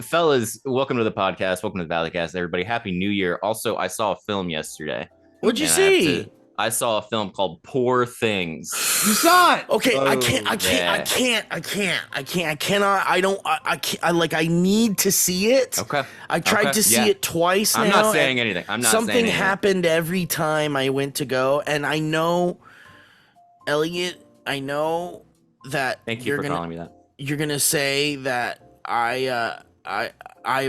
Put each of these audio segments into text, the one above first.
Fellas, welcome to the podcast. Welcome to the Valleycast, everybody. Happy New Year. Also, I saw a film yesterday. What'd you and see? I saw a film called Poor Things. You saw it. Okay, I need to see it. Okay. I tried to see it twice now. I'm not saying anything. I'm not saying Something anything. happened every time I went to go, and I know, Elliot, I know that Thank you for calling me that. You're gonna say that I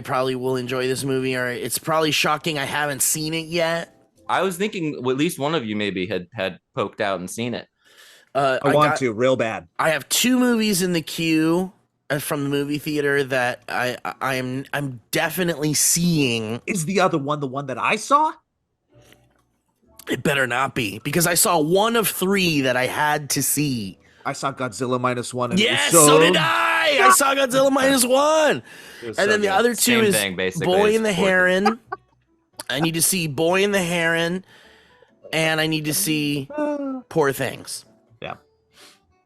probably will enjoy this movie, or it's probably shocking I haven't seen it yet. I was thinking at least one of you maybe had poked out and seen it. I want to real bad. I have two movies in the queue from the movie theater that I'm definitely seeing. Is the other one the one that I saw? It better not be, because I saw one of three that I had to see. I saw Godzilla -1. And yes, so did I. I saw Godzilla -1. And then the other two is Boy and the Heron. I need to see Boy and the Heron, and I need to see Poor Things. Yeah.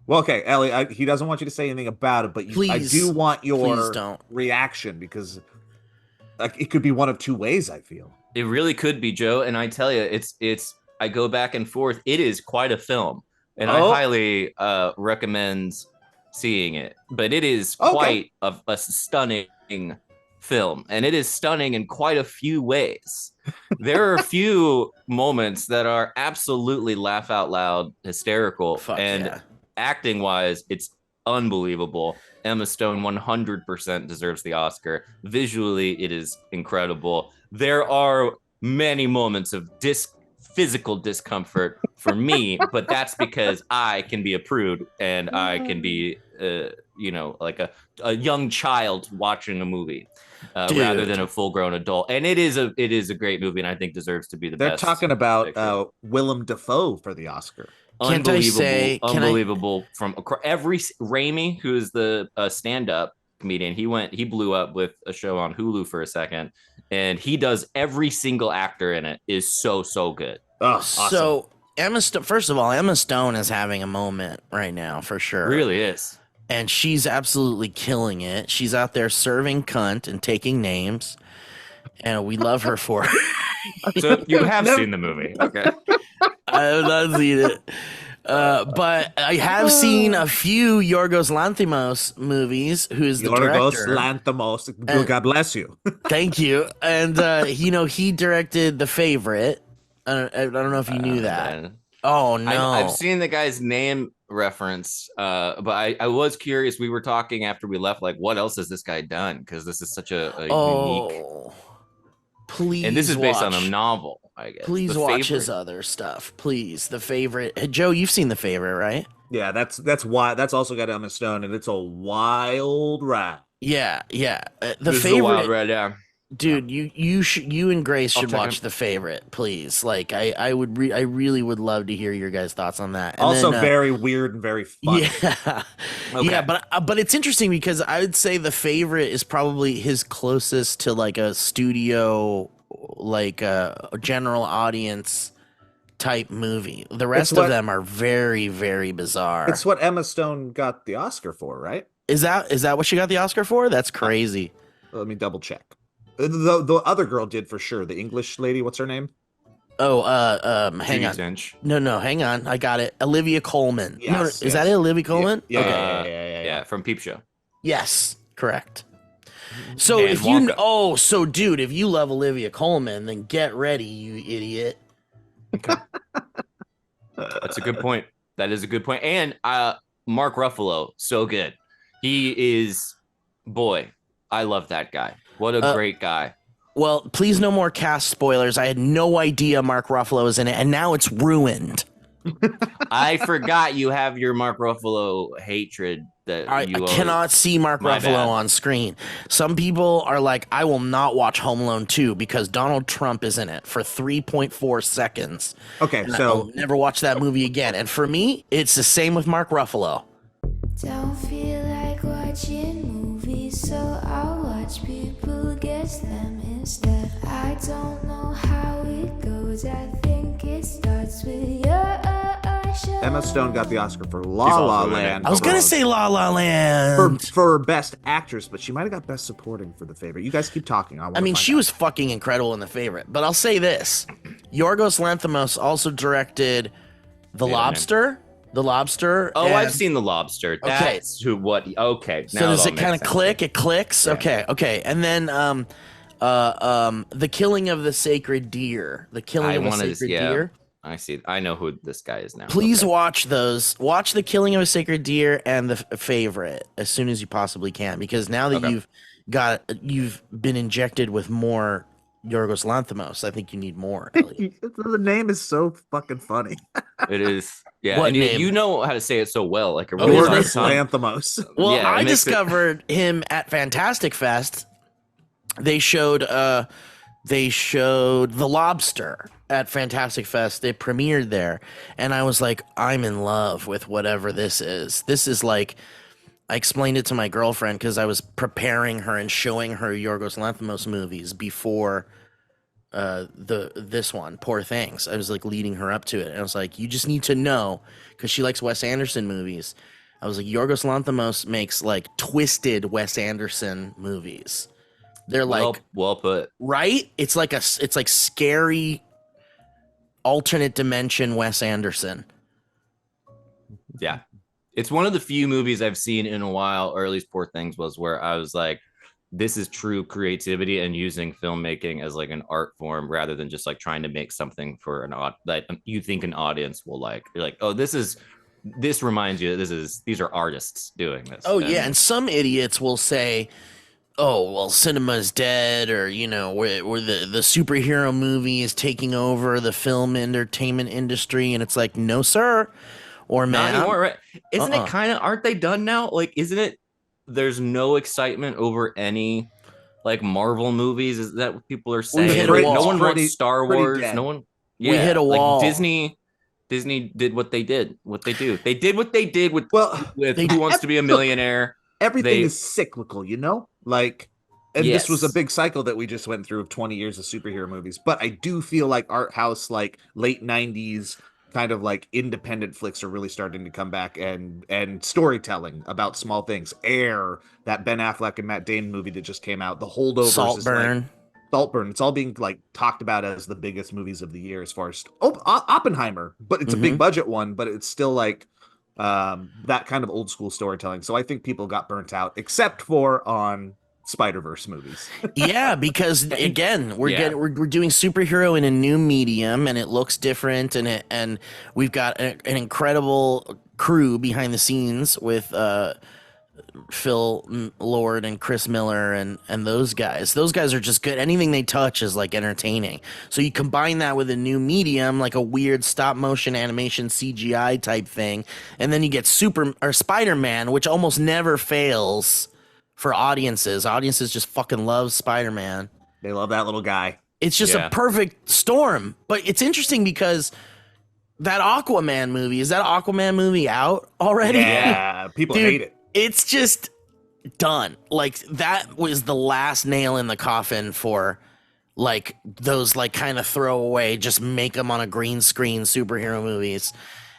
Well, okay, Ellie, he doesn't want you to say anything about it, but I do want your reaction, because it could be one of two ways, I feel. It really could be, Joe, and I tell you, it's I go back and forth. It is quite a film, and I highly recommend seeing it. But it is quite a stunning film, and it is stunning in quite a few ways. There are a few moments that are absolutely laugh out loud hysterical, acting wise, it's unbelievable. Emma Stone 100% deserves the Oscar. Visually, it is incredible. There are many moments of physical discomfort for me, but that's because I can be a prude and I can be like a young child watching a movie rather than a full-grown adult. And it is a great movie, and I think deserves to be the best. They're talking about Willem Dafoe for the Oscar. Unbelievable from every Raimi, who is the stand-up comedian. He blew up with a show on Hulu for a second, and he does every single actor in it is so good. Oh, awesome. So first of all, Emma Stone is having a moment right now for sure. Really is. And she's absolutely killing it. She's out there serving cunt and taking names, and we love her for it. So you have seen the movie, okay? I have not seen it, but I have seen a few Yorgos Lanthimos movies. Who's the director? Yorgos Lanthimos. God bless you. Thank you. And he directed The Favorite. I don't know if you knew that. Man. Oh no, I've seen the guy's name reference, but I was curious. We were talking after we left, like, what else has this guy done? Because this is such a unique. Please, and this is based on a novel, I guess. Please watch his other stuff, please. The Favorite. Hey, Joe, you've seen The Favorite, right? Yeah, that's why. That's also got Emma Stone, and it's a wild ride. Yeah. The Favorite, Favorite, a wild ride, yeah. Dude, you and Grace should watch The Favorite, please. Like, I really would love to hear your guys' thoughts on that. And also, very weird and very fun. Yeah, yeah, but it's interesting because I would say The Favorite is probably his closest to like a studio, like a general audience type movie. The rest of them are very, very bizarre. It's what Emma Stone got the Oscar for, right? Is that what she got the Oscar for? That's crazy. Let me double check. The other girl did for sure. The English lady, what's her name? Oh, hang on. Tinch. No, hang on. I got it. Olivia Colman. Yes, is that it, Olivia Colman? Yeah, okay. Yeah, from Peep Show. Yes, correct. So And if Wonka. Dude, if you love Olivia Colman, then get ready, you idiot. Okay. That's a good point. That is a good point. And Mark Ruffalo, so good. He is, boy, I love that guy. What a great guy. Well, please no more cast spoilers. I had no idea Mark Ruffalo was in it, and now it's ruined. I forgot you have your Mark Ruffalo hatred. I cannot see Mark Ruffalo on screen. Some people are like, I will not watch Home Alone 2 because Donald Trump is in it for 3.4 seconds. Okay, and so I'll never watch that movie again. And for me, it's the same with Mark Ruffalo. Don't feel like watching movies, so I'll watch people guess them instead. I don't know how it goes. I think it starts with your Emma Stone got the Oscar for La La Land. I was gonna say La La Land for Best Actress, but she might have got Best Supporting for The Favorite. You guys keep talking. I mean, she was fucking incredible in The Favorite. But I'll say this: Yorgos Lanthimos also directed The Lobster. The Lobster. Oh, I've seen The Lobster. That's Okay. So does it kind of click? It clicks. Yeah. Okay. And then The Killing of the Sacred Deer. The Killing of the Sacred Deer. I see. I know who this guy is now. Please watch those. Watch The Killing of a Sacred Deer and The Favorite as soon as you possibly can, because now that you've been injected with more Yorgos Lanthimos, I think you need more. The name is so fucking funny. It is. Yeah, and you know how to say it so well. Like Yorgos Lanthimos. Well, yeah, I discovered him at Fantastic Fest. They showed The Lobster at Fantastic Fest. They premiered there, and I was like, I'm in love with whatever this is. This is like, I explained it to my girlfriend because I was preparing her and showing her Yorgos Lanthimos movies before this one, Poor Things. I was like leading her up to it, and I was like, you just need to know, because she likes Wes Anderson movies. I was like, Yorgos Lanthimos makes like twisted Wes Anderson movies. They're like well put, right? It's like scary alternate dimension Wes Anderson. Yeah. It's one of the few movies I've seen in a while, or at least Poor Things was, where I was like, this is true creativity and using filmmaking as like an art form rather than just like trying to make something for that you think an audience will like. You're like, oh, this reminds you that these are artists doing this. Oh, yeah. And some idiots will say, oh, well, cinema's dead, or, you know, where the superhero movie is taking over the film entertainment industry. And it's like, no, sir. Or man, not anymore, right? Isn't it kind of, aren't they done now? Like, isn't it, there's no excitement over any like Marvel movies? Is that what people are saying? No one wants Star Wars. No one. Yeah, we hit a wall. Like Disney did what they did. They did what they did with Who Wants to Be a Millionaire. Everything is cyclical, you know? Like, and this was a big cycle that we just went through of 20 years of superhero movies. But I do feel like art house, like late 90s, kind of like independent flicks are really starting to come back, and storytelling about small things. Air, that Ben Affleck and Matt Damon movie that just came out, The Holdovers, Saltburn. It's all being like talked about as the biggest movies of the year as far as Oppenheimer, but it's a big budget one, but it's still like that kind of old school storytelling. So I think people got burnt out, except for on Spider-Verse movies. Yeah, because again, we're doing superhero in a new medium, and it looks different, and we've got an incredible crew behind the scenes with Phil Lord and Chris Miller and those guys. Those guys are just good. Anything they touch is like entertaining. So you combine that with a new medium, like a weird stop motion animation CGI type thing, and then you get Spider-Man, which almost never fails for audiences. Audiences just fucking love Spider-Man. They love that little guy. It's just a perfect storm. But it's interesting because that Aquaman movie out already? Yeah, people hate it. It's just done. Like, that was the last nail in the coffin for like those like kind of throwaway, just make them on a green screen superhero movies.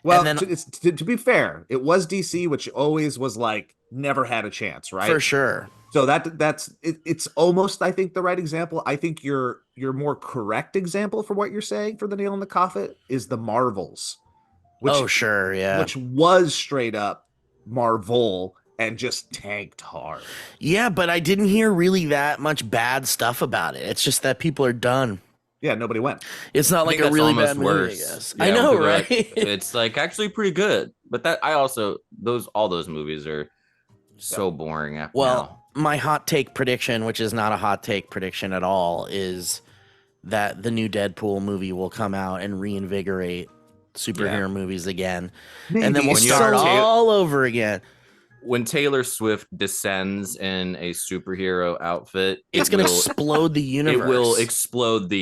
Well, then, to be fair, it was DC, which always was like never had a chance, right? For sure. So that's it's almost, I think, the right example. I think your more correct example for what you're saying for the nail in the coffin is the Marvels. Which was straight up Marvel and just tanked hard. Yeah, but I didn't hear really that much bad stuff about it. It's just that people are done. Yeah, nobody went. It's not like a really bad movie, I guess. Yeah, I know, right? It's like actually pretty good. But all those movies are so boring after now. My hot take prediction, which is not a hot take prediction at all, is that the new Deadpool movie will come out and reinvigorate superhero movies again. Maybe. And then we'll start all over again. When Taylor Swift descends in a superhero outfit, it's going to explode the universe. It will explode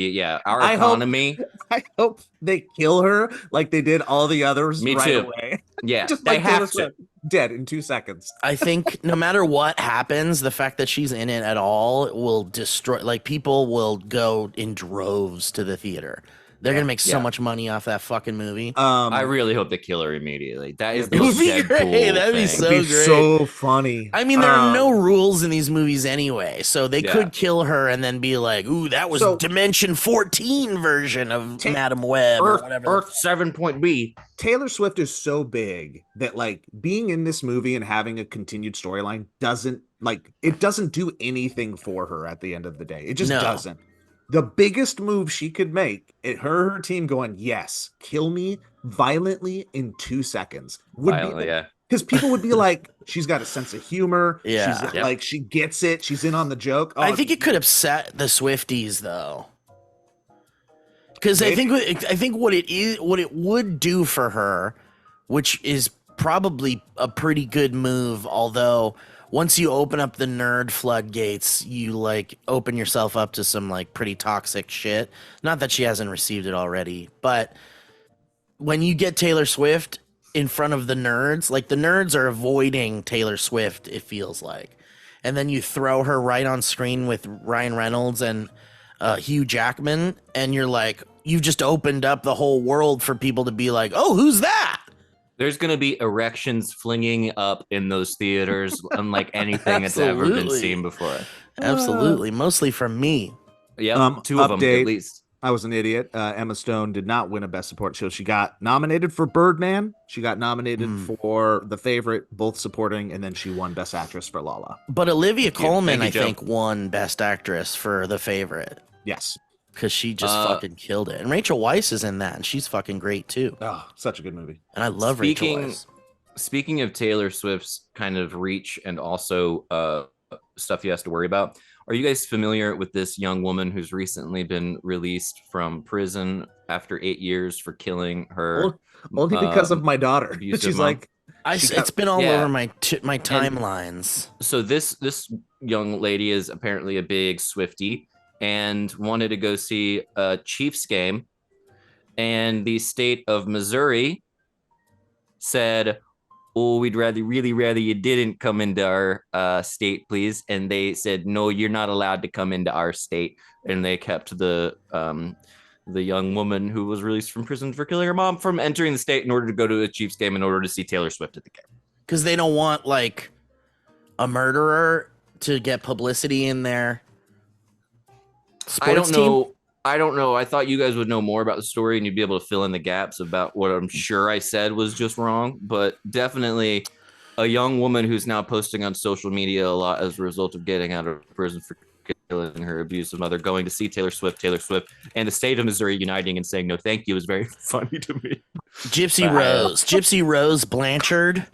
our economy. I hope they kill her like they did all the others away. Yeah, just like Taylor Swift, dead in 2 seconds. I think no matter what happens, the fact that she's in it at all will destroy. Like, people will go in droves to the theater. They're gonna make so much money off that fucking movie. I really hope they kill her immediately. That is the it would most be Deadpool great. That'd be thing. so It'd be great. so funny. I mean, there are no rules in these movies anyway, so they could kill her and then be like, "Ooh, that was Dimension 14 version of Madam Web or whatever." Earth 7.B. Taylor Swift is so big that like being in this movie and having a continued storyline doesn't do anything for her at the end of the day. It just doesn't. The biggest move she could make, her team going, yes, kill me violently in 2 seconds. Because people would be like, she's got a sense of humor. Yeah. She's like, she gets it. She's in on the joke. I think it could upset the Swifties though. Because I think what it would do for her, which is probably a pretty good move, although once you open up the nerd floodgates, you like open yourself up to some like pretty toxic shit. Not that she hasn't received it already, but when you get Taylor Swift in front of the nerds, like the nerds are avoiding Taylor Swift, it feels like. And then you throw her right on screen with Ryan Reynolds and Hugh Jackman, and you're like, you've just opened up the whole world for people to be like, oh, who's that? There's going to be erections flinging up in those theaters unlike anything that's ever been seen before. Absolutely. Mostly from me. Yeah, 2 of them at least. I was an idiot. Emma Stone did not win a Best Support show. She got nominated for Birdman. She got nominated for The Favorite, both supporting, and then she won Best Actress for La La. But Olivia Colman, I think, won Best Actress for The Favorite. Yes. Because she just fucking killed it. And Rachel Weisz is in that, and she's fucking great, too. Oh, such a good movie. And I love Rachel Weisz. Speaking of Taylor Swift's kind of reach and also stuff he has to worry about, are you guys familiar with this young woman who's recently been released from prison after 8 years for killing her? Only because of my daughter. She's mom. Like... it's been all over my timelines. And so this young lady is apparently a big Swiftie and wanted to go see a Chiefs game. And the state of Missouri said, oh, we'd really rather you didn't come into our state, please. And they said, no, you're not allowed to come into our state. And they kept the young woman who was released from prison for killing her mom from entering the state in order to go to a Chiefs game in order to see Taylor Swift at the game. Because they don't want, like, a murderer to get publicity in their sports team? I don't know. I thought you guys would know more about the story and you'd be able to fill in the gaps about what I'm sure I said was just wrong. But definitely a young woman who's now posting on social media a lot as a result of getting out of prison for killing her abusive mother, going to see Taylor Swift, and the state of Missouri uniting and saying no thank you is very funny to me. Gypsy Rose Blanchard.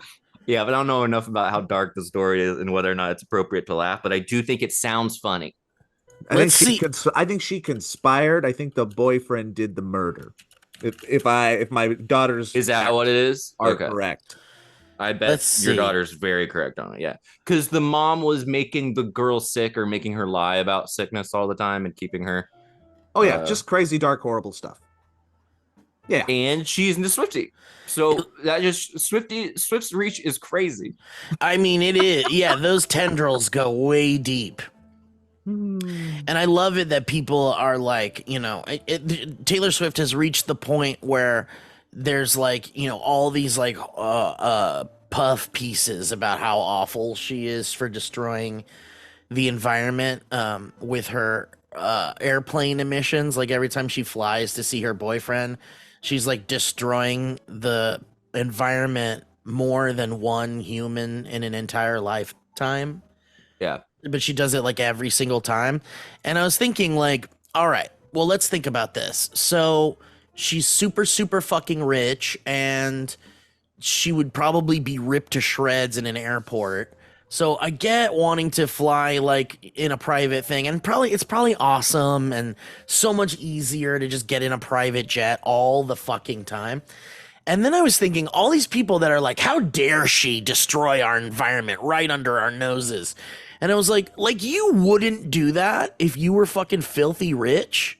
Yeah, but I don't know enough about how dark the story is and whether or not it's appropriate to laugh, but I do think it sounds funny. I think she conspired. I think the boyfriend did the murder. If my daughters is that what it is? Are correct. I bet your daughter's very correct on it. Yeah, because the mom was making the girl sick or making her lie about sickness all the time and keeping her. Oh yeah, just crazy, dark, horrible stuff. Yeah, and she's in the Swiftie, so that just Swift's reach is crazy. I mean, it is. Yeah, those tendrils go way deep. And I love it that people are like, you know, Taylor Swift has reached the point where there's like, you know, all these like puff pieces about how awful she is for destroying the environment with her airplane emissions. Like every time she flies to see her boyfriend, she's like destroying the environment more than one human in an entire lifetime. Yeah. But she does it like every single time. And I was thinking like, all right, well, let's think about this. So she's super, super fucking rich and she would probably be ripped to shreds in an airport. So I get wanting to fly like in a private thing, and it's probably awesome and so much easier to just get in a private jet all the fucking time. And then I was thinking all these people that are like, how dare she destroy our environment right under our noses? And I was like you wouldn't do that if you were fucking filthy rich?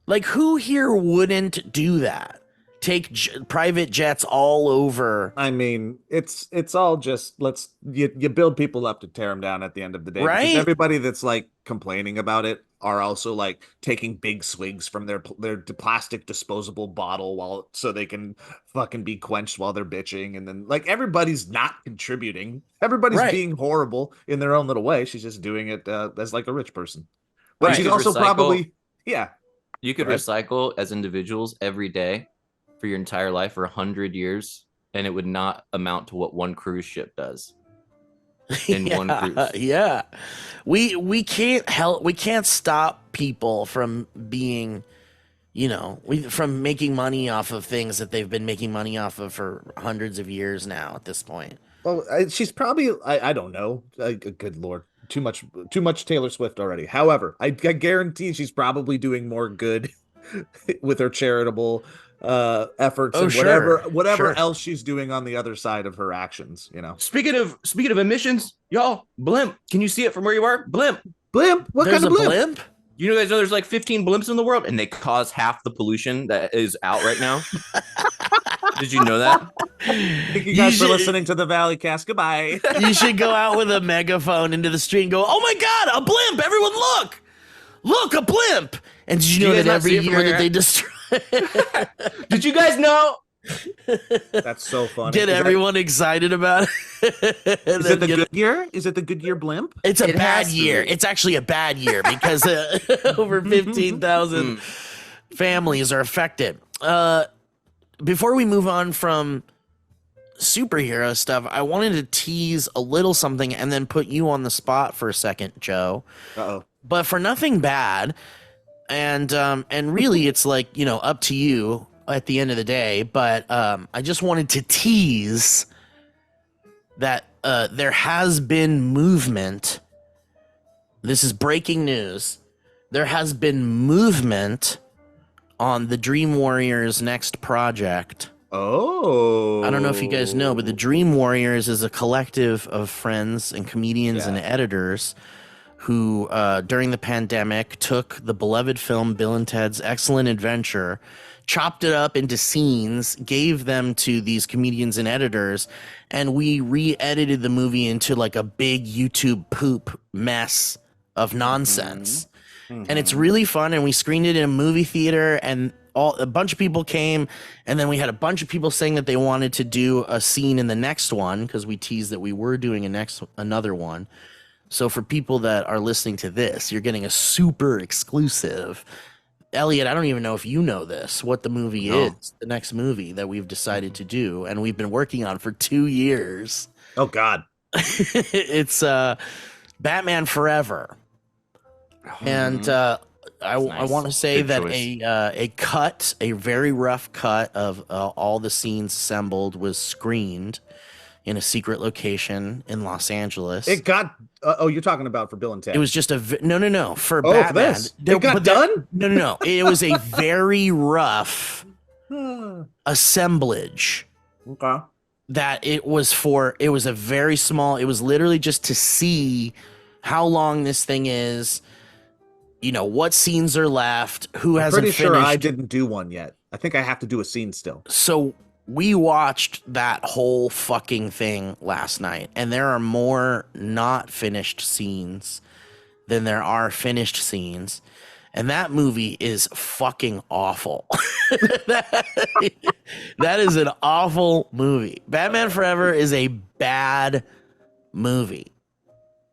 Like who here wouldn't do that? Take private jets all over. I mean, it's all just you build people up to tear them down at the end of the day. Right? Because everybody that's like complaining about it are also like taking big swigs from their plastic disposable bottle so they can fucking be quenched while they're bitching, and then like everybody's not contributing, everybody's being horrible in their own little way. She's just doing it as like a rich person, but she's also probably you could recycle as individuals every day for your entire life for 100 years, and it would not amount to what one cruise ship does. In one cruise. Yeah. We can't stop people from being, from making money off of things that they've been making money off of for hundreds of years now at this point. Well, she's probably, I don't know, good Lord, too much Taylor Swift already. However, I guarantee she's probably doing more good with her charitable efforts and whatever else she's doing on the other side of her actions, Speaking of emissions, y'all, Blimp, can you see it from where you are? Blimp, what kind of blimp? You guys know there's like 15 blimps in the world, and they cause half the pollution that is out right now. Did you know that? Thank you guys for listening to the Valley Cast. Goodbye. You should go out with a megaphone into the street and go, "Oh my God, a blimp! Everyone look, a blimp!" And did you know that every year that they destroy? Did you guys know? That's so funny. Get everyone excited about it. Is it the Goodyear? Is it the Goodyear blimp? It's a bad year. It's actually a bad year because over 15,000 families are affected. Before we move on from superhero stuff, I wanted to tease a little something and then put you on the spot for a second, Joe. Uh-oh. But for nothing bad, and really it's like, up to you at the end of the day, but I just wanted to tease that there has been movement. This is breaking news. There has been movement on the Dream Warriors' next project. Oh. I don't know if you guys know, but the Dream Warriors is a collective of friends and comedians and editors who, during the pandemic, took the beloved film Bill and Ted's Excellent Adventure, chopped it up into scenes, gave them to these comedians and editors, and we re-edited the movie into like a big YouTube poop mess of nonsense. Mm-hmm. And it's really fun, and we screened it in a movie theater, and a bunch of people came, and then we had a bunch of people saying that they wanted to do a scene in the next one, because we teased that we were doing another one. So for people that are listening to this, you're getting a super exclusive. Elliot, I don't even know if you know this, what the movie is, the next movie that we've decided to do, and we've been working on for 2 years. Oh, God. It's Batman Forever. And I want to say that a very rough cut of all the scenes assembled was screened in a secret location in Los Angeles. It got you're talking about for Bill and Ted. It was just no for Batman. For this. It got done? No. It was a very rough assemblage. Okay. That it was a very small, it was literally just to see how long this thing is, what scenes are left, who hasn't finished. I'm pretty sure I didn't do one yet. I think I have to do a scene still. So we watched that whole fucking thing last night, and there are more not finished scenes than there are finished scenes. And that movie is fucking awful. That is an awful movie. Batman Forever is a bad movie.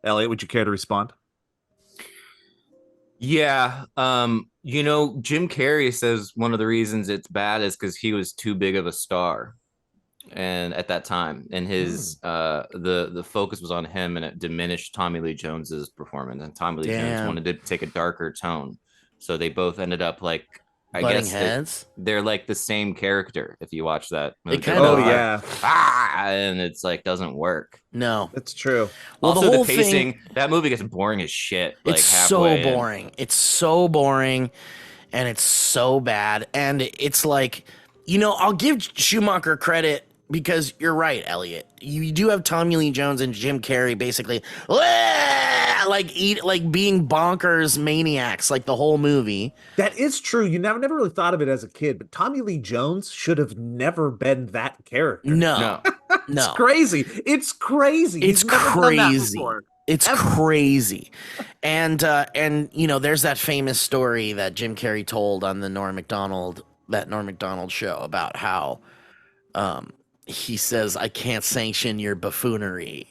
Elliot, would you care to respond? Yeah. Jim Carrey says one of the reasons it's bad is because he was too big of a star. And at that time, and his the focus was on him, and it diminished Tommy Lee Jones's performance. And Tommy Lee Jones wanted to take a darker tone. So they both ended up like, I guess they're like the same character if you watch that movie. And it's like doesn't work. No, that's true. Well, also, the pacing, that movie gets boring as shit. It's so boring. It's so boring, and it's so bad. And it's like, I'll give Schumacher credit because you're right, Elliot. You do have Tommy Lee Jones and Jim Carrey basically being bonkers maniacs like the whole movie. That is true. You never really thought of it as a kid, but Tommy Lee Jones should have never been that character. No. It's crazy. It's crazy. It's crazy. It's crazy. And you know, there's that famous story that Jim Carrey told on the Norm Macdonald show about how he says, I can't sanction your buffoonery.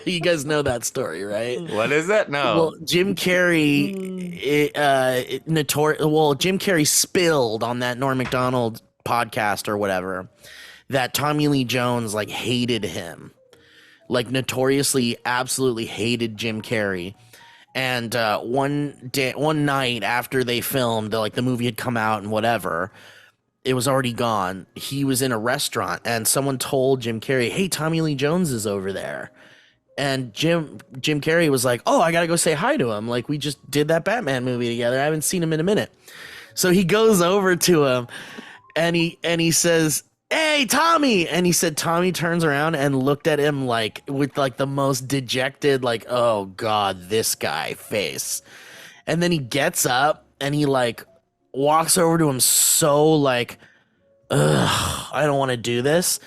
You guys know that story, right? What is that? No. Well, Jim Carrey Jim Carrey spilled on that Norm Macdonald podcast or whatever that Tommy Lee Jones like hated him. Like notoriously absolutely hated Jim Carrey. And one night after they filmed, like the movie had come out and whatever, it was already gone. He was in a restaurant and someone told Jim Carrey, hey, Tommy Lee Jones is over there. And Jim Carrey was like, oh, I got to go say hi to him. Like, we just did that Batman movie together. I haven't seen him in a minute. So he goes over to him and he says, hey, Tommy. And he said, Tommy turns around and looked at him like with like the most dejected, like, oh God, this guy face. And then he gets up and he like walks over to him so like, ugh, I don't want to do this.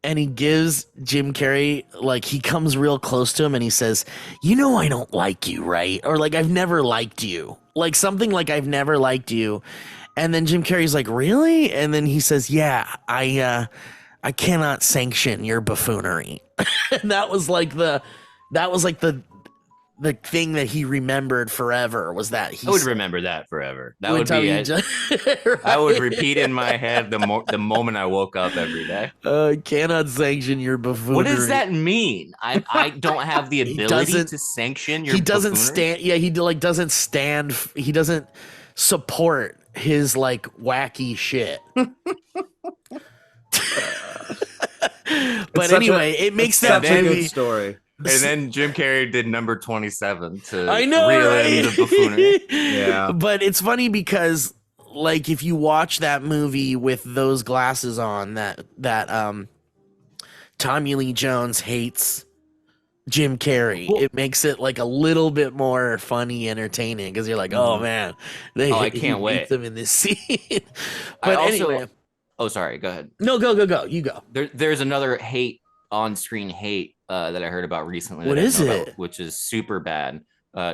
And he gives Jim Carrey, like, he comes real close to him and he says, you know, I don't like you, right? Or like, I've never liked you. Like something like, I've never liked you. And then Jim Carrey's like, really? And then he says, yeah, I cannot sanction your buffoonery. And that was like the thing that he remembered forever was that I would remember that forever. That would be it. Right? I would repeat in my head the moment I woke up every day. Cannot sanction your buffoonery. What does that mean? I don't have the ability to sanction your. He doesn't buffoonery? stand. Yeah, he like doesn't stand. He doesn't support his like wacky shit. But anyway, it makes that such a movie good story. And then Jim Carrey did number 27 to I know, reel right? in the buffoonery. Yeah. But it's funny because like if you watch that movie with those glasses on, that Tommy Lee Jones hates Jim Carrey, it makes it like a little bit more funny, entertaining because you're like, oh man, I can't wait them in this scene. But anyway, oh sorry, go ahead. No, go, you go. There's another on-screen hate that I heard about recently. What is it? About, which is super bad.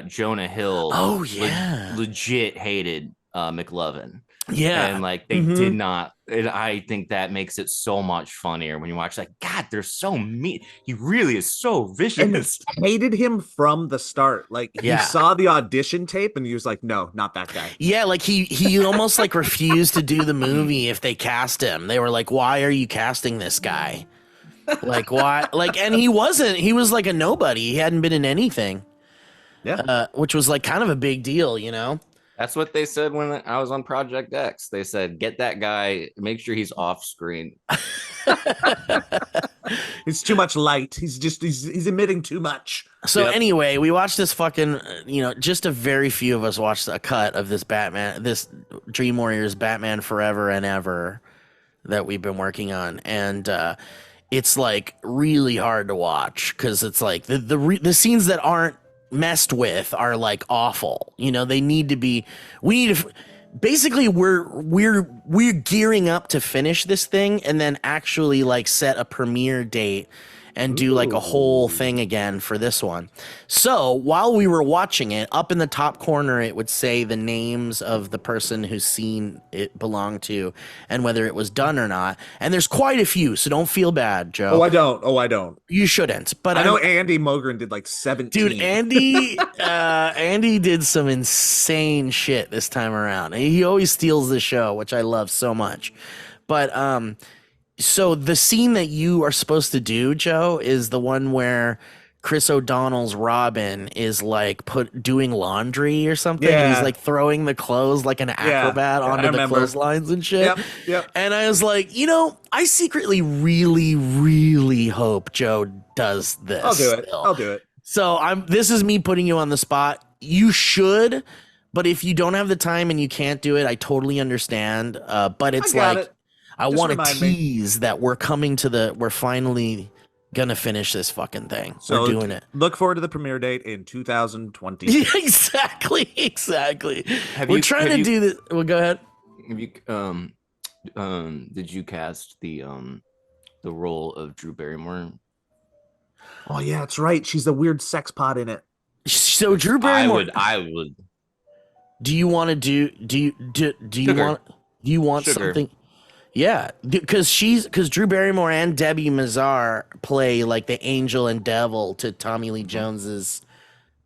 Jonah Hill. Oh yeah, legit hated McLovin. Yeah, and like they did not. And I think that makes it so much funnier when you watch. Like, God, they're so mean. He really is so vicious. And hated him from the start. Like he saw the audition tape and he was like, no, not that guy. Yeah, like he almost like refused to do the movie if they cast him. They were like, why are you casting this guy? Like why? Like, and he wasn't. He was like a nobody. He hadn't been in anything. Yeah, which was like kind of a big deal, you know. That's what they said when I was on Project X. They said, get that guy, make sure he's off screen. It's too much light. He's emitting too much. So anyway, we watched this fucking, you know, just a very few of us watched a cut of this Dream Warriors Batman Forever and Ever that we've been working on. And it's like really hard to watch because it's like the scenes that aren't messed with are like awful, you know. They need to be, basically we're gearing up to finish this thing and then actually like set a premiere date and do like a whole thing again for this one. So while we were watching it, up in the top corner it would say the names of the person whose scene it belonged to and whether it was done or not. And there's quite a few, so don't feel bad, Joe. Oh, I don't. You shouldn't. But I know Andy Mogren did like 17. Dude, Andy did some insane shit this time around. He always steals the show, which I love so much. But so the scene that you are supposed to do, Joe, is the one where Chris O'Donnell's Robin is like doing laundry or something. Yeah. And he's like throwing the clothes like an acrobat onto the clotheslines and shit. Yep. And I was like, you know, I secretly really, really hope Joe does this. I'll do it. So this is me putting you on the spot. You should, but if you don't have the time and you can't do it, I totally understand. But it's like, I want to tease that we're finally gonna finish this fucking thing. So we're doing it. Look forward to the premiere date in 2020. Yeah, exactly. We're trying to do this. Well, go ahead. Have you did you cast the role of Drew Barrymore? Oh yeah, that's right. She's the weird sex pot in it. So Drew Barrymore. I would. Do you want to do you want Sugar. something? Yeah, because Drew Barrymore and Debbie Mazar play like the angel and devil to Tommy Lee Jones's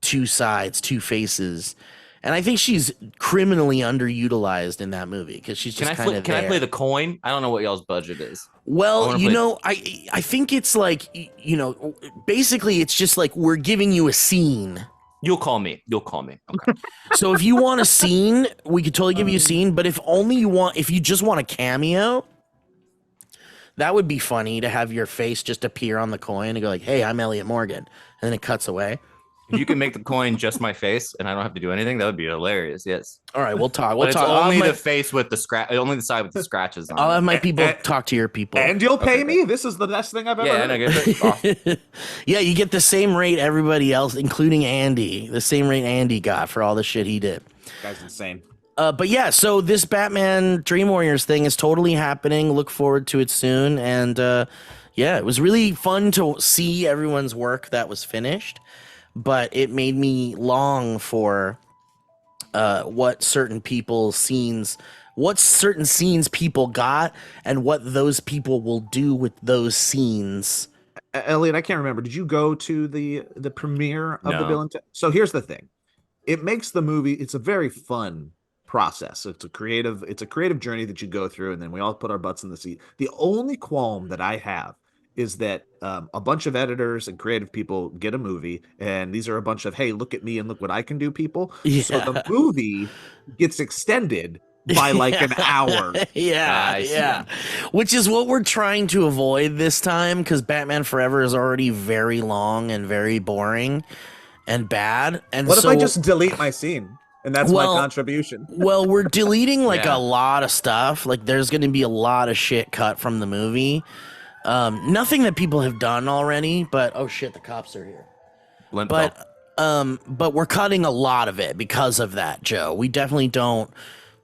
two sides, two faces. And I think she's criminally underutilized in that movie because she's just kind of. Can I play the coin? I don't know what y'all's budget is. Well, I think it's like, basically it's just like we're giving you a scene. You'll call me. Okay. So if you want a scene, we could totally give you a scene. But if you just want a cameo, that would be funny to have your face just appear on the coin and go like, "Hey, I'm Elliot Morgan," and then it cuts away. If you can make the coin just my face and I don't have to do anything, that would be hilarious. Yes. All right, we'll talk. It's only the face with the scratch, only the side with the scratches on. I'll have my people talk to your people. And you'll pay me? This is the best thing I've ever heard. And I get Yeah, you get the same rate everybody else, including Andy. The same rate Andy got for all the shit he did. Guy's insane. But yeah, so this Batman Dream Warriors thing is totally happening. Look forward to it soon. And yeah, it was really fun to see everyone's work that was finished. But it made me long for what certain scenes people got and what those people will do with those scenes. Elliot, I can't remember. Did you go to the premiere of the Bill and Ted? So here's the thing. It makes the movie, it's a very fun process. It's a creative journey that you go through, and then we all put our butts in the seat. The only qualm that I have is that a bunch of editors and creative people get a movie, and these are a bunch of, hey, look at me and look what I can do people. Yeah. So the movie gets extended by like an hour. Yeah. Which is what we're trying to avoid this time, because Batman Forever is already very long and very boring and bad. And what if I just delete my scene? And that's my contribution. Well, we're deleting a lot of stuff. Like there's going to be a lot of shit cut from the movie. Nothing that people have done already, but oh shit, the cops are here. But we're cutting a lot of it because of that, Joe. We definitely don't.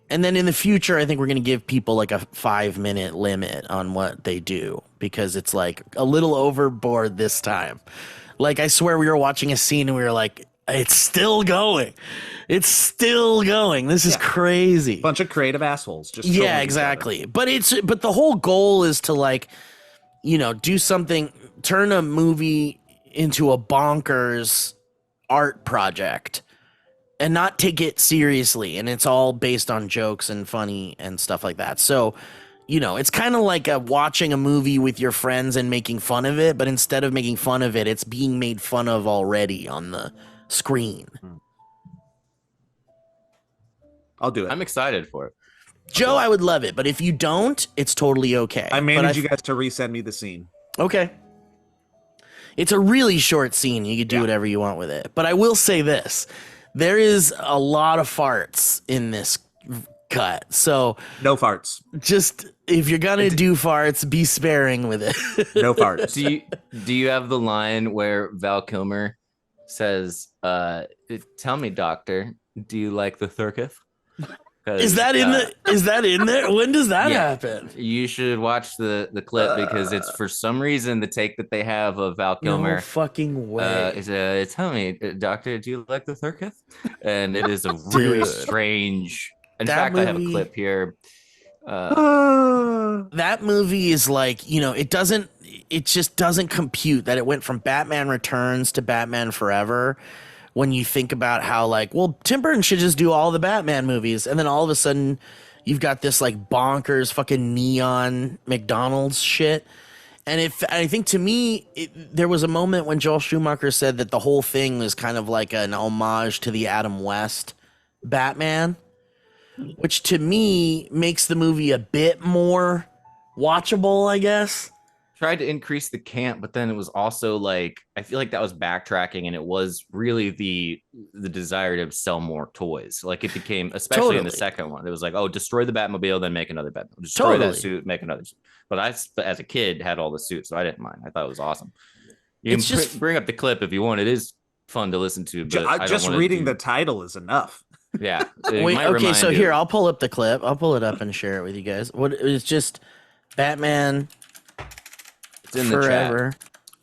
And then in the future, I think we're going to give people like a 5-minute limit on what they do, because it's like a little overboard this time. Like I swear we were watching a scene and we were like, it's still going. It's still going. This is crazy. Bunch of creative assholes. Just exactly. But the whole goal is to do something, turn a movie into a bonkers art project and not take it seriously. And it's all based on jokes and funny and stuff like that. So, it's kind of like watching a movie with your friends and making fun of it. But instead of making fun of it, it's being made fun of already on the screen. I'll do it. I'm excited for it. Joe, I would love it, but if you don't, it's totally okay. I managed you guys to resend me the scene. Okay. It's a really short scene. You can do whatever you want with it. But I will say this. There is a lot of farts in this cut. So no farts. Just if you're going to do farts, be sparing with it. No farts. Do you have the line where Val Kilmer says, tell me, doctor, do you like the circus? Is that in there? When does that happen? You should watch the clip, because it's for some reason the take that they have of Val Kilmer. No fucking way. Is tell me, doctor, do you like the circus? And it is a really strange. In fact, I have a clip here. That movie is like, it just doesn't compute that it went from Batman Returns to Batman Forever. When you think about how Tim Burton should just do all the Batman movies. And then all of a sudden you've got this bonkers fucking neon McDonald's shit. And I think to me, there was a moment when Joel Schumacher said that the whole thing was kind of like an homage to the Adam West Batman, which to me makes the movie a bit more watchable, I guess. Tried to increase the camp, but then it was also I feel like that was backtracking, and it was really the desire to sell more toys. It became, especially in the second one, it was destroy the Batmobile, then make another Batmobile. Destroy that suit, make another suit. But I, as a kid, had all the suits, so I didn't mind. I thought it was awesome. You can bring up the clip if you want. It is fun to listen to, but just reading the title is enough. Yeah. Wait, okay, so here, I'll pull up the clip. I'll pull it up and share it with you guys. It's just Batman in Forever.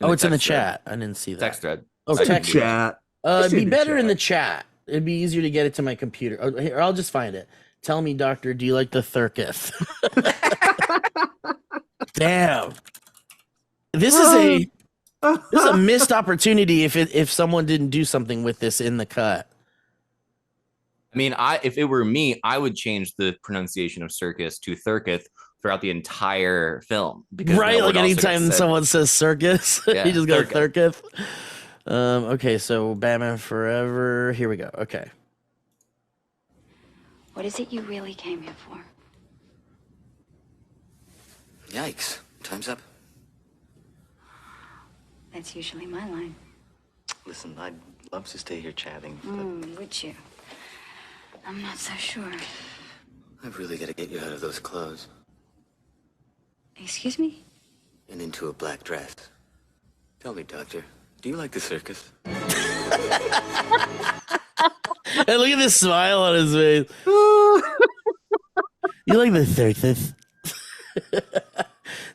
It's in the chat. I didn't see that. Text thread. Oh, text chat. It'd be better in the chat. It'd be easier to get it to my computer. Oh, here, I'll just find it. Tell me, doctor, do you like the circus? Damn. This is a missed opportunity if someone didn't do something with this in the cut. I mean, if it were me, I would change the pronunciation of circus to thurketh throughout the entire film. Because like anytime someone says circus, you just go thurketh. Okay, so Batman Forever. Here we go. Okay. What is it you really came here for? Yikes. Time's up. That's usually my line. Listen, I'd love to stay here chatting. Would you? I'm not so sure. I've really got to get you out of those clothes. Excuse me? And into a black dress. Tell me, Doctor, do you like the circus? And look at this smile on his face. You like the circus?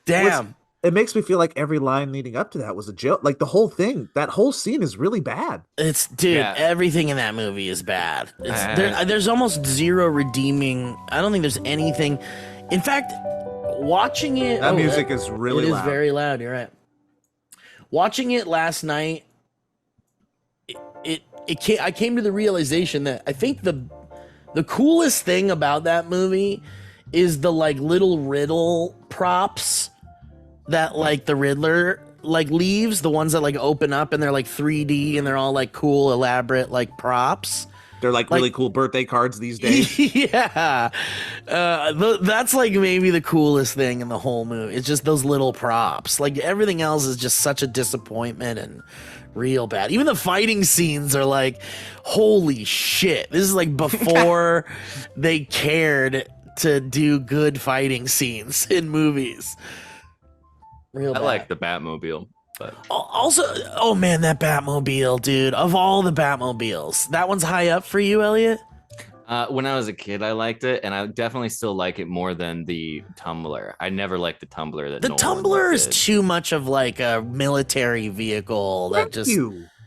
Damn. It makes me feel like every line leading up to that was a joke. Like the whole thing, that whole scene is really bad. Everything in that movie is bad. There's almost zero redeeming. I don't think there's anything. In fact, watching it, that music is really loud. It is very loud. You're right. Watching it last night, I came to the realization that I think the coolest thing about that movie is the like little riddle props that like the Riddler like leaves, the ones that like open up and they're like 3D and they're all like cool, elaborate like props. They're like really cool birthday cards these days. Yeah. That's like maybe the coolest thing in the whole movie. It's just those little props. Like everything else is just such a disappointment and real bad. Even the fighting scenes are like, holy shit. This is like before they cared to do good fighting scenes in movies. Real bad. I like the Batmobile. But also, oh man, that Batmobile, dude. Of all the Batmobiles, that one's high up for you, Elliot? When I was a kid, I liked it, and I definitely still like it more than the Tumbler. I never liked the Tumbler. The Tumbler is too much of like a military vehicle.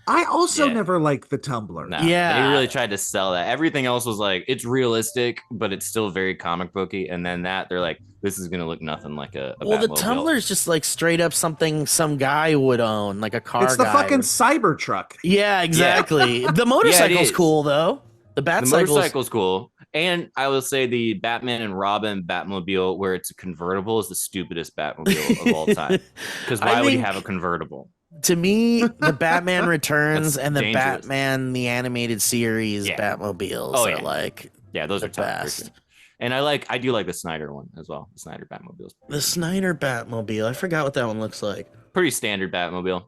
I also never liked the Tumbler. No, they really tried to sell that. Everything else was like, it's realistic, but it's still very comic booky. And then they're like, this is going to look nothing like a Batmobile. The Tumbler is just like straight up something some guy would own, like a car. It's the fucking Cybertruck. Yeah, exactly. The motorcycle's cool, though. The motorcycle's cool. And I will say the Batman and Robin Batmobile, where it's a convertible, is the stupidest Batmobile of all time. Because why would you have a convertible? To me, the Batman Returns and the Batman the Animated Series Batmobiles are like those are best. And I do like the Snyder one as well. The Snyder Batmobile. The Snyder Batmobile. I forgot what that one looks like. Pretty standard Batmobile.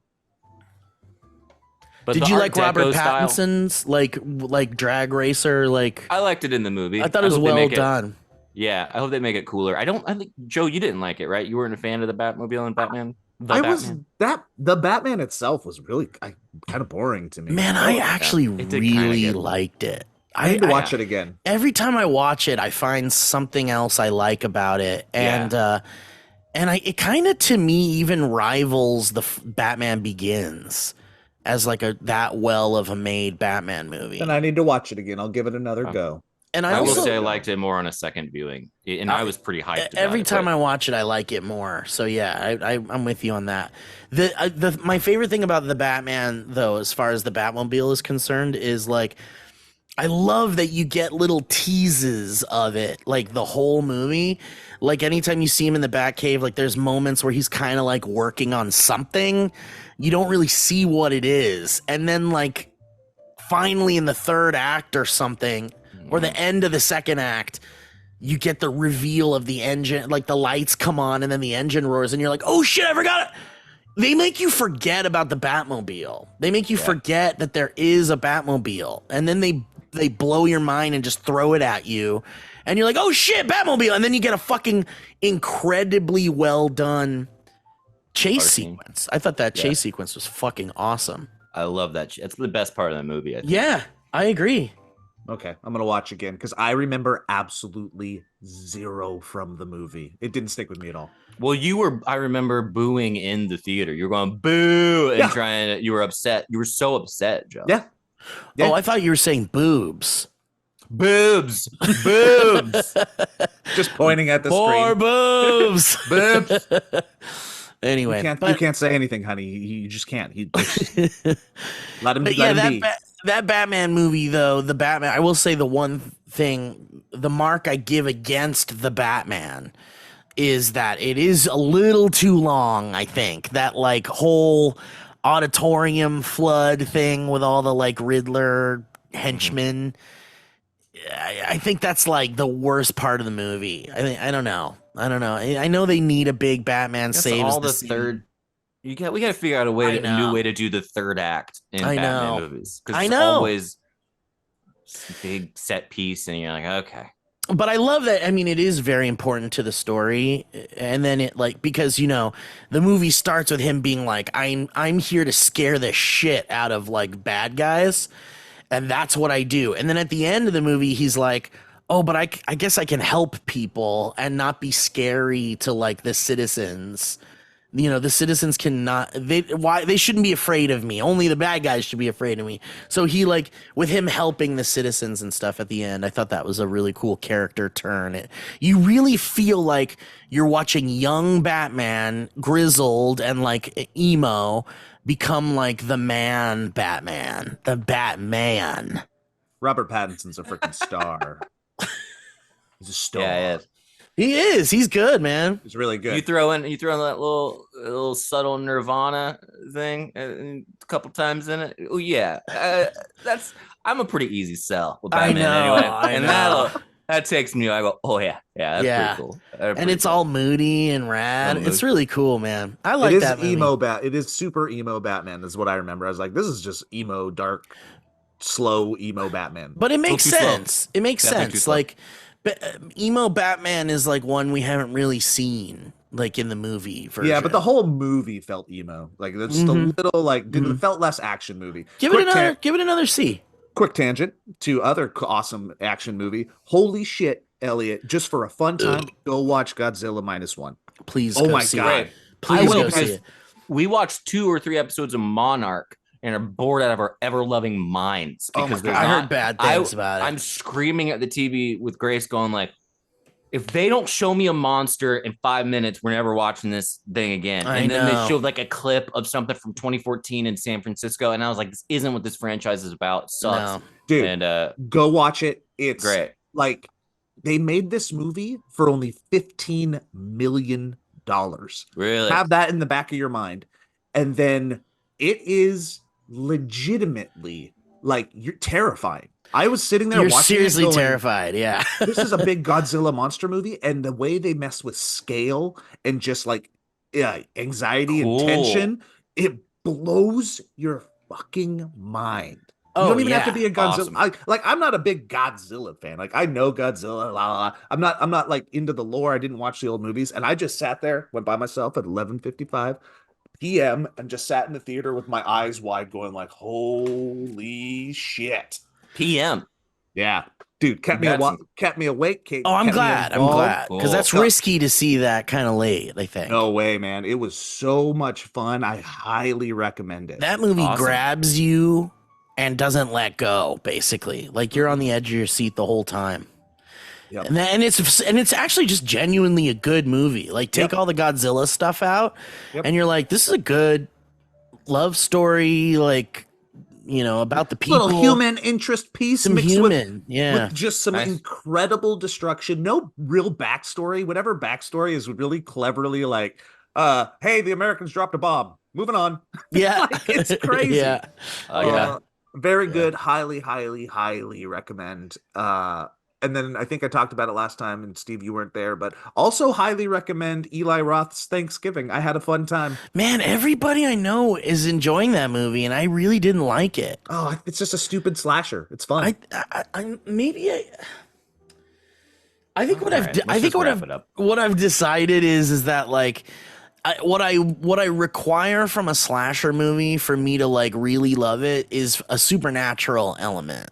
But did you like Robert Pattinson's like drag racer? Like I liked it in the movie. I thought it was well done. Yeah, I hope they make it cooler. I think Joe, you didn't like it, right? You weren't a fan of the Batmobile and Batman. The Batman itself was really kind of boring to me. Man, I actually really liked it. I need to watch it again. Every time I watch it, I find something else I like about it, and it kind of to me even rivals the Batman Begins as like that well of a made Batman movie. And I need to watch it again. I'll give it another go. And I will say I liked it more on a second viewing, and I was pretty hyped. Every time I watch it, I like it more. So yeah, I'm with you on that. My favorite thing about the Batman, though, as far as the Batmobile is concerned, is like I love that you get little teases of it, like the whole movie. Like anytime you see him in the Batcave, like there's moments where he's kind of like working on something. You don't really see what it is, and then like finally in the third act or something. Or the end of the second act, you get the reveal of the engine, like the lights come on and then the engine roars and you're like, oh shit, I forgot it. They make you forget about the Batmobile. They make you forget that there is a Batmobile. And then they blow your mind and just throw it at you. And you're like, oh shit, Batmobile. And then you get a fucking incredibly well done chase sequence. I thought that chase sequence was fucking awesome. I love that. It's the best part of the movie. Yeah, I agree. Okay, I'm gonna watch again because I remember absolutely zero from the movie. It didn't stick with me at all. Well, I remember booing in the theater. You were going boo and you were upset. You were so upset, Joe. Yeah. Oh, I thought you were saying boobs. Boobs. Just pointing at the Poor screen. boobs. Boobs. Anyway, you can't say anything, honey. You just can't. Let him be. That Batman movie, though, I will say the one thing, the mark I give against the Batman is that it is a little too long, I think. That, like, whole auditorium flood thing with all the, like, Riddler henchmen. I think that's, like, the worst part of the movie. I don't know. I know they need a big Batman saves all the third. We got to figure out a new way to do the third act in Batman movies. Because it's always big set piece, and you're like, okay. But I love that. I mean, it is very important to the story, and then it because the movie starts with him being like, I'm here to scare the shit out of like bad guys, and that's what I do. And then at the end of the movie, he's like, oh, but I guess I can help people and not be scary to like the citizens. The citizens they shouldn't be afraid of me. Only the bad guys should be afraid of me. So he with him helping the citizens and stuff at the end, I thought that was a really cool character turn. You really feel like you're watching young Batman, grizzled and like emo, become like the man Batman, the Batman. Robert Pattinson's a freaking star. He's a star. Yeah. He is. He's good, man. He's really good. You throw in that little subtle Nirvana thing a couple times in it. Oh yeah, I'm a pretty easy sell with Batman anyway, and that takes me. I go, oh yeah, that's pretty cool. And it's all moody and rad. It's really cool, man. I like that movie. It is super emo Batman. Is what I remember. I was like, this is just emo, dark, slow emo Batman. But it makes sense. It makes sense. Like. But emo Batman is like one we haven't really seen like in the movie version. Yeah, but the whole movie felt emo. Like it's just a little it felt less action movie. Give it another C. Quick tangent to other awesome action movie. Holy shit, Elliot! Just for a fun time, go watch Godzilla -1. Please. Oh my god! Please go see it. We watched 2 or 3 episodes of Monarch and are bored out of our ever-loving minds because I heard bad things about it. I'm screaming at the TV with Grace going like, if they don't show me a monster in 5 minutes, we're never watching this thing again. And then they showed like a clip of something from 2014 in San Francisco, and I was like, this isn't what this franchise is about. It sucks. No. Dude, and go watch it. It's great. Like, they made this movie for only $15 million. Really? Have that in the back of your mind. And then it is legitimately like you're terrifying. I was sitting there watching seriously terrified. Yeah. This is a big Godzilla monster movie, and the way they mess with scale and just like anxiety and tension, it blows your fucking mind. You don't even have to be a Godzilla. Awesome. I'm not a big Godzilla fan. Like, I know Godzilla. I'm not like into the lore. I didn't watch the old movies, and I just sat there, went by myself at 11:55 p.m. and just sat in the theater with my eyes wide, going like, "Holy shit!" PM. Yeah, dude, kept me awake. I'm glad because that's risky to see that kind of late. I think. No way, man! It was so much fun. I highly recommend it. That movie grabs you and doesn't let go. Basically, like you're on the edge of your seat the whole time. Yep. And it's actually just genuinely a good movie. Like, take all the Godzilla stuff out, and you're like, this is a good love story. Like, about the people, little human interest piece, mixed with just some incredible destruction. No real backstory. Whatever backstory is really cleverly like, hey, the Americans dropped a bomb. Moving on. Yeah, like, it's crazy. Yeah. Very good. Highly, highly, highly recommend. And then I think I talked about it last time, and Steve, you weren't there, but also highly recommend Eli Roth's Thanksgiving. I had a fun time. Man, everybody I know is enjoying that movie, and I really didn't like it. Oh, it's just a stupid slasher. It's fun. I think what I've decided is that like what I require from a slasher movie for me to like really love it is a supernatural element.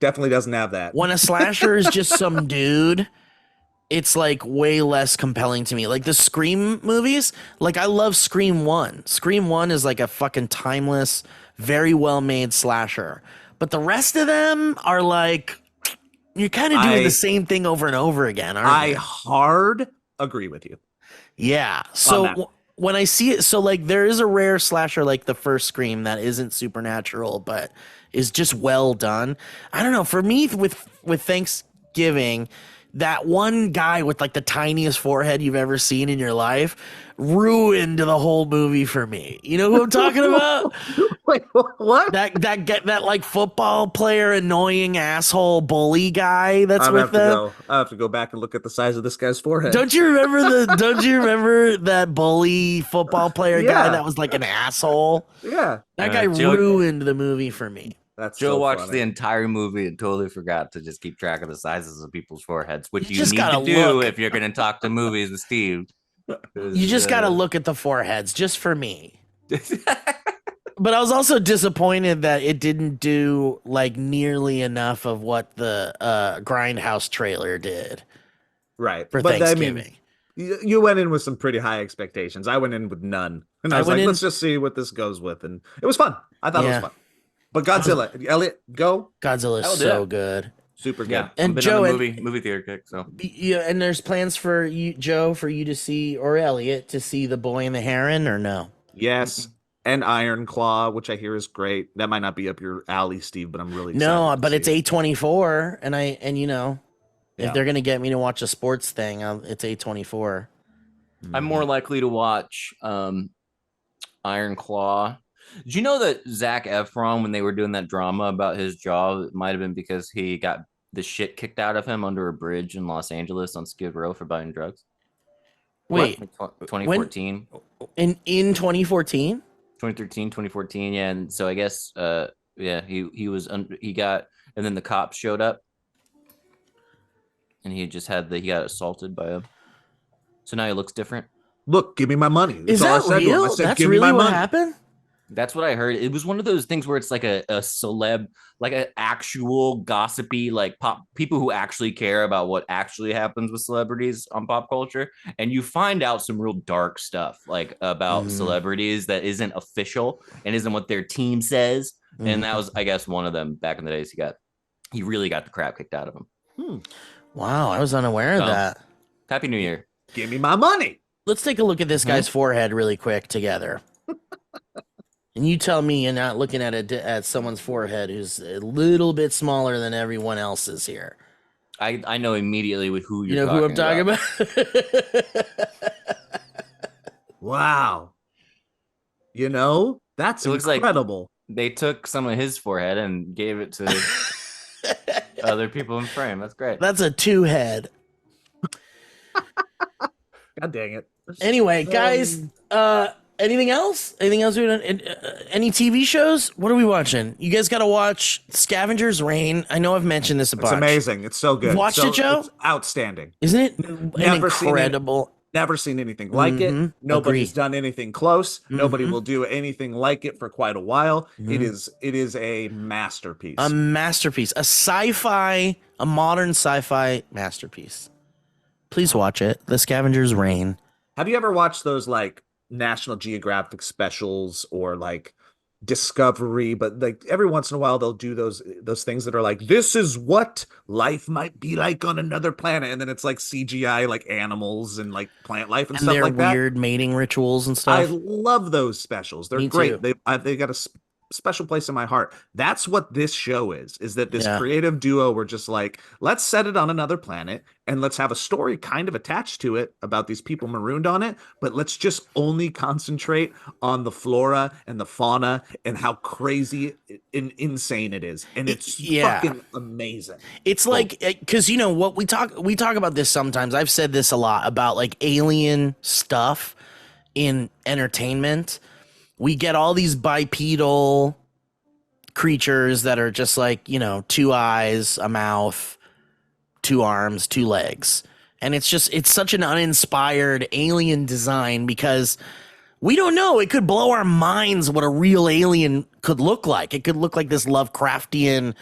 Definitely doesn't have that. When a slasher is just some dude it's like way less compelling to me. Like the Scream movies, like I love Scream 1. Scream 1 is like a fucking timeless, very well made slasher. But the rest of them are like, you're kind of doing the same thing over and over again, aren't you? I hard agree with you. Yeah. So when I see it, so like there is a rare slasher like the first Scream that isn't supernatural, but is just well done. I don't know. For me, with Thanksgiving, that one guy with like the tiniest forehead you've ever seen in your life ruined the whole movie for me. You know who I'm talking about? Wait, what? That like football player, annoying asshole bully guy that's with them. I have to go back and look at the size of this guy's forehead. Don't you remember that bully football player guy that was like an asshole? Yeah. That guy ruined the movie for me. That's Joe watched the entire movie and totally forgot to just keep track of the sizes of people's foreheads, which you need to do if you're going to talk to movies with Steve. You just got to look at the foreheads just for me. But I was also disappointed that it didn't do like nearly enough of what the Grindhouse trailer did. Right. For Thanksgiving. I mean, you went in with some pretty high expectations. I went in with none. And I was like, let's just see what this goes with. And it was fun. I thought it was fun. But Godzilla, Elliot, go. Godzilla is so good. Super good. Yeah, and Joe, movie theater kick. So yeah, and there's plans for you, Joe, for you to see, or Elliot to see The Boy and the Heron, or no? Yes, and Iron Claw, which I hear is great. That might not be up your alley, Steve, but I'm really excited. No, but it's A24, and you know, if they're gonna get me to watch a sports thing, it's A24. I'm more likely to watch Iron Claw. Did you know that Zac Efron, when they were doing that drama about his jaw, it might have been because he got the shit kicked out of him under a bridge in Los Angeles on Skid Row for buying drugs? Wait, 2014? In 2014? 2013, 2014, yeah. And so I guess, he got, and then the cops showed up, and he got assaulted by him. So now he looks different. Look, give me my money. Is that real? That's really what happened? That's what I heard. It was one of those things where it's like a celeb, like an actual gossipy, like people who actually care about what actually happens with celebrities on pop culture. And you find out some real dark stuff like about celebrities that isn't official and isn't what their team says. And that was, I guess, one of them back in the days. He really got the crap kicked out of him. Wow, I was unaware of that. Happy New Year. Give me my money. Let's take a look at this guy's forehead really quick together. And you tell me you're not looking at someone's forehead who's a little bit smaller than everyone else's here. I know immediately with who you know who I'm talking about. Wow. You know, that's incredible. Like they took some of his forehead and gave it to other people in frame. That's great. That's a 2-head. God dang it. Anyway, guys, anything else? Anything else? Any TV shows? What are we watching? You guys got to watch Scavengers Reign. I know I've mentioned this a bunch. It's amazing. It's so good. You've watched it, Joe? It's outstanding. Isn't it incredible? Never seen anything like it. Nobody's done anything close. Nobody will do anything like it for quite a while. It is a masterpiece. A masterpiece. A modern sci-fi masterpiece. Please watch it. The Scavengers Reign. Have you ever watched those like National Geographic specials or like Discovery? But like every once in a while they'll do those things that are like, this is what life might be like on another planet, and then it's like CGI like animals and like plant life and stuff like that. And weird mating rituals and stuff. I love those specials. They're great. They got a special place in my heart. That's what this show is that this creative duo were just like, let's set it on another planet and let's have a story kind of attached to it about these people marooned on it, but let's just only concentrate on the flora and the fauna and how crazy and insane it is. And it's fucking amazing. It's like, because you know what, we talk about this sometimes. I've said this a lot about like alien stuff in entertainment. We get all these bipedal creatures that are just like, you know, 2 eyes, a mouth, 2 arms, 2 legs. And it's such an uninspired alien design because we don't know. It could blow our minds what a real alien could look like. It could look like this Lovecraftian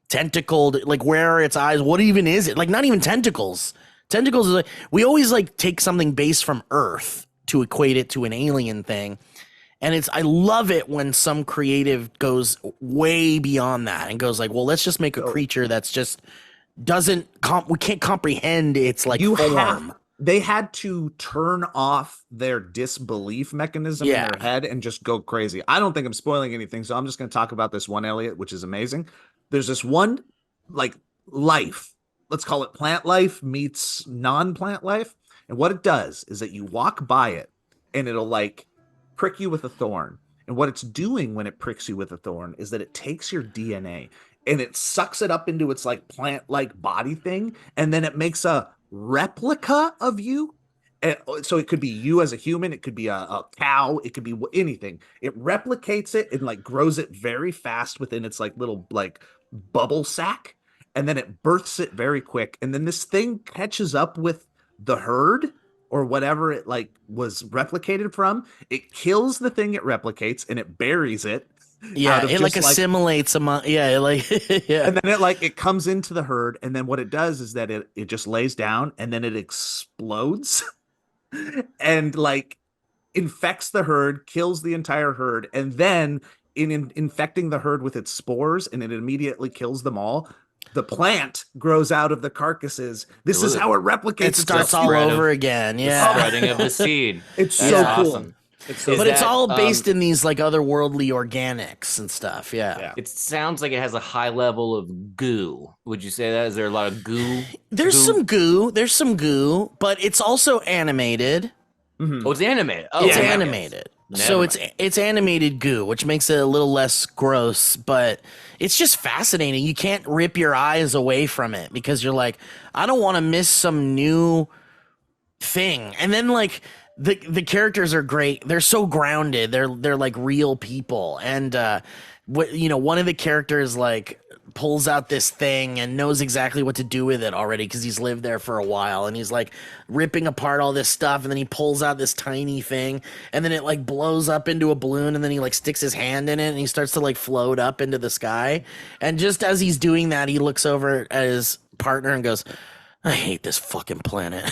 tentacled, like where are its eyes? What even is it? Like not even tentacles. Tentacles is like, we always like take something based from Earth to equate it to an alien thing. And I love it when some creative goes way beyond that and goes like, well, let's just make a creature that's just we can't comprehend its like form. They had to turn off their disbelief mechanism in their head and just go crazy. I don't think I'm spoiling anything, so I'm just going to talk about this one Elliot, which is amazing. There's this one like life. Let's call it plant life meets non-plant life. And what it does is that you walk by it and it'll like prick you with a thorn. And what it's doing when it pricks you with a thorn is that it takes your DNA and it sucks it up into its like plant-like body thing. And then it makes a replica of you. And so it could be you as a human. It could be a cow. It could be anything. It replicates it and like grows it very fast within its like little like bubble sack. And then it births it very quick. And then this thing catches up with the herd or whatever it like was replicated from. It kills the thing it replicates and it buries it. Yeah, it like assimilates among. Yeah, like yeah. And then it comes into the herd. And then what it does is that it just lays down and then it explodes and like infects the herd, kills the entire herd. And then in infecting the herd with its spores and it immediately kills them all, the plant grows out of the carcasses. This is how it replicates. It starts all over again. Yeah. The spreading of the seed. It's so cool. It's all based in these like otherworldly organics and stuff. Yeah. It sounds like it has a high level of goo. Would you say that? Is there a lot of goo? There's some goo, but it's also animated. Mm-hmm. Oh, it's animated. Oh, it's animated. So it's animated goo, which makes it a little less gross, but it's just fascinating. You can't rip your eyes away from it because you're like, I don't want to miss some new thing. And then like the characters are great. They're so grounded. They're like real people. And one of the characters like pulls out this thing and knows exactly what to do with it already because he's lived there for a while, and he's like ripping apart all this stuff, and then he pulls out this tiny thing and then it like blows up into a balloon, and then he like sticks his hand in it and he starts to like float up into the sky. And just as he's doing that, he looks over at his partner and goes, I hate this fucking planet.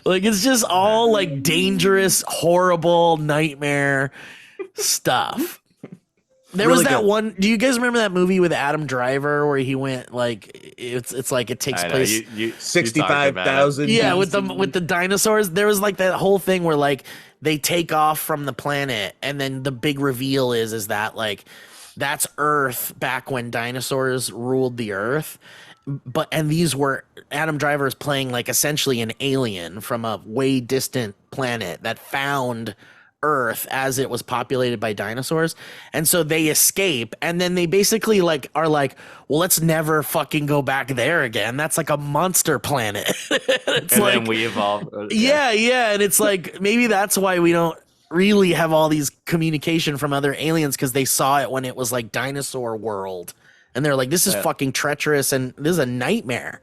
Like it's just all like dangerous, horrible nightmare stuff. There really was that one. Do you guys remember that movie with Adam Driver where he went like it's like it takes place 65,000? Yeah, with the dinosaurs. There was like that whole thing where like they take off from the planet, and then the big reveal is that like that's Earth back when dinosaurs ruled the Earth. And these were Adam Driver is playing like essentially an alien from a way distant planet that found Earth as it was populated by dinosaurs. And so they escape, and then they basically like are like, well, let's never fucking go back there again. That's like a monster planet. And like, then we evolve. Yeah. And it's like maybe that's why we don't really have all these communication from other aliens, because they saw it when it was like dinosaur world. And they're like, this is fucking treacherous, and this is a nightmare.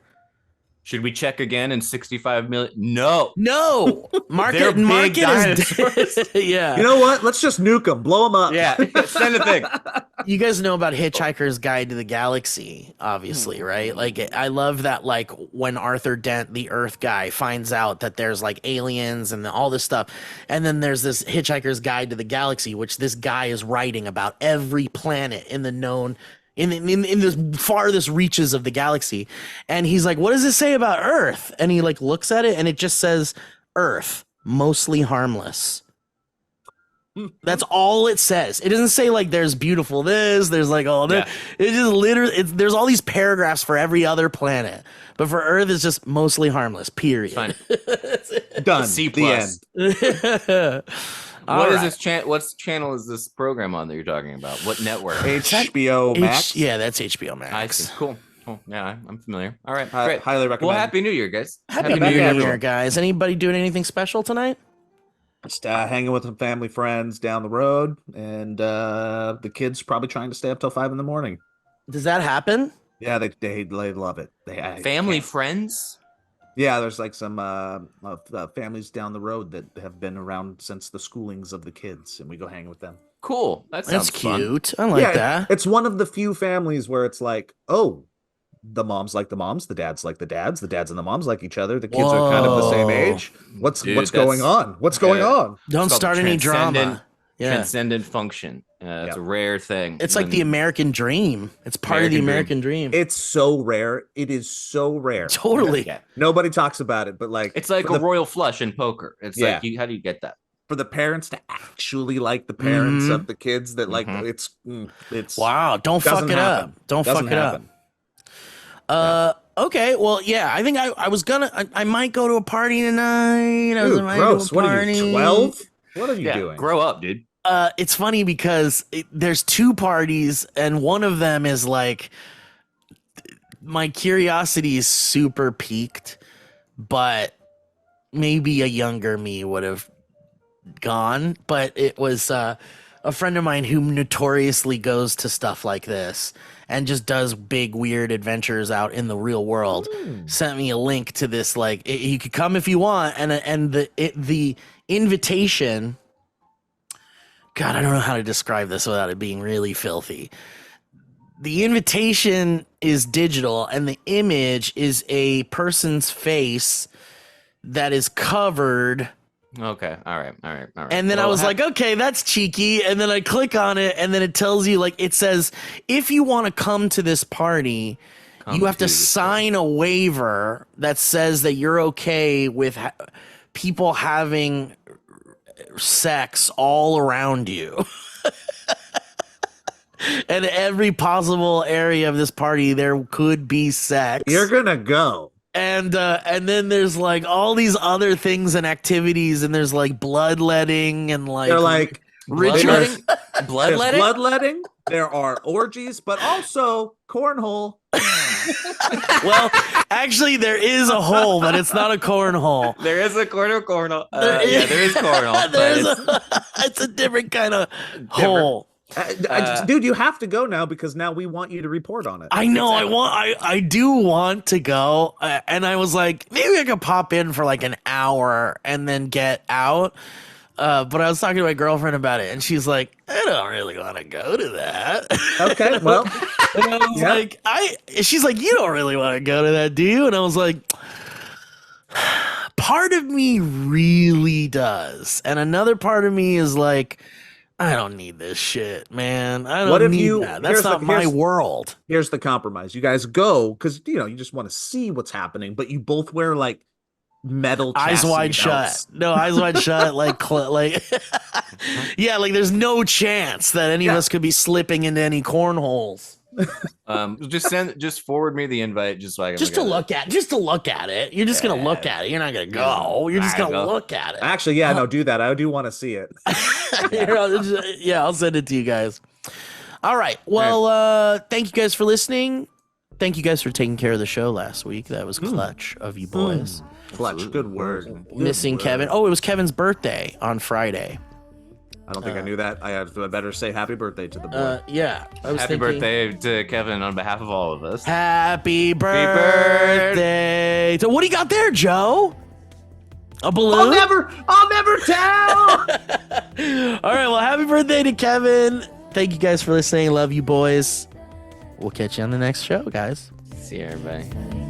Should we check again in 65 million? No. Market is yeah. You know what? Let's just nuke them, blow them up. Yeah, send a thing. You guys know about Hitchhiker's Guide to the Galaxy, obviously, right? Like, I love that, like, when Arthur Dent, the Earth guy, finds out that there's, like, aliens and all this stuff. And then there's this Hitchhiker's Guide to the Galaxy, which this guy is writing about every planet in the known in the farthest reaches of the galaxy. And he's like, what does it say about Earth? And he like looks at it and it just says Earth, mostly harmless. That's all it says. It doesn't say like there's beautiful this, there's like all this. Yeah. It just literally, there's all these paragraphs for every other planet. But for Earth, it's just mostly harmless, period. Fine. Done. C+. The end. What channel is this program on that you're talking about? What network? HBO Max. Yeah, that's HBO Max. I see. Cool. Yeah, I'm familiar. All right, great. Highly recommend. Well, Happy New Year, guys. Happy New Year, guys. Anybody doing anything special tonight? Just hanging with some family friends down the road, and the kids probably trying to stay up till 5 a.m. Does that happen? Yeah, they love it. Family friends. Yeah, there's like some families down the road that have been around since the schoolings of the kids, and we go hang with them. Cool. That's cute. I like that. It's one of the few families where it's like, oh, the moms like the moms, the dads like the dads and the moms like each other. The kids are kind of the same age. What's going on? What's going on? Don't start any drama. Transcendent function. It's a rare thing. It's like the American dream. It's part of the American dream. It's so rare. It is so rare. Totally. Nobody talks about it, but like it's like a royal flush in poker. It's like how do you get that? For the parents to actually like the parents of the kids that like it's wow. Don't fuck it up. Don't fuck it up. Okay, well, yeah, I think I was gonna I might go to a party tonight. Dude, gross. What are you, 12? What are you doing? Grow up, dude. It's funny because there's 2 parties and one of them is like my curiosity is super piqued, but maybe a younger me would have gone. But it was a friend of mine who notoriously goes to stuff like this and just does big weird adventures out in the real world. Sent me a link to this, like you could come if you want, and the invitation. God, I don't know how to describe this without it being really filthy. The invitation is digital, and the image is a person's face that is covered. Okay. All right. And then I was like, okay, that's cheeky. And then I click on it, and then it tells you, like, it says, if you want to come to this party, you have to sign a waiver that says that you're okay with people having sex all around you. And every possible area of this party, there could be sex. You're gonna go. And then there's like all these other things and activities, and there's like bloodletting and like they're like rituals. Bloodletting. There are orgies, but also cornhole. Well, actually, there is a hole, but it's not a cornhole. There is a cornhole. There is cornhole. It's a different kind of hole. Dude, you have to go now because now we want you to report on it. I know. I do want to go, and I was like, maybe I could pop in for like an hour and then get out. But I was talking to my girlfriend about it, and she's like, I don't really want to go to that. Okay, well. And I was like, she's like, you don't really want to go to that, do you? And I was like, part of me really does. And another part of me is like, I don't need this shit, man. I don't need that. That's not my world. Here's the compromise. You guys go, because, you just want to see what's happening, but you both wear, like, metal eyes wide belts. Shut. No, eyes wide shut. Like yeah, like there's no chance that any of us could be slipping into any cornholes. Just forward me the invite just so I can just to look at it. You're just gonna look at it. You're not gonna go. You're just gonna look at it. Actually, no, do that. I do want to see it. I'll send it to you guys. All right. Well, thank you guys for listening. Thank you guys for taking care of the show last week. That was clutch of you boys. Clutch, good word. Missing Kevin. Oh, it was Kevin's birthday on Friday. I don't think I knew that. I better say happy birthday to the boy. Yeah. Happy birthday to Kevin on behalf of all of us. Happy birthday. So what do you got there, Joe? A balloon? I'll never tell. All right. Well, happy birthday to Kevin. Thank you guys for listening. Love you, boys. We'll catch you on the next show, guys. See you, everybody.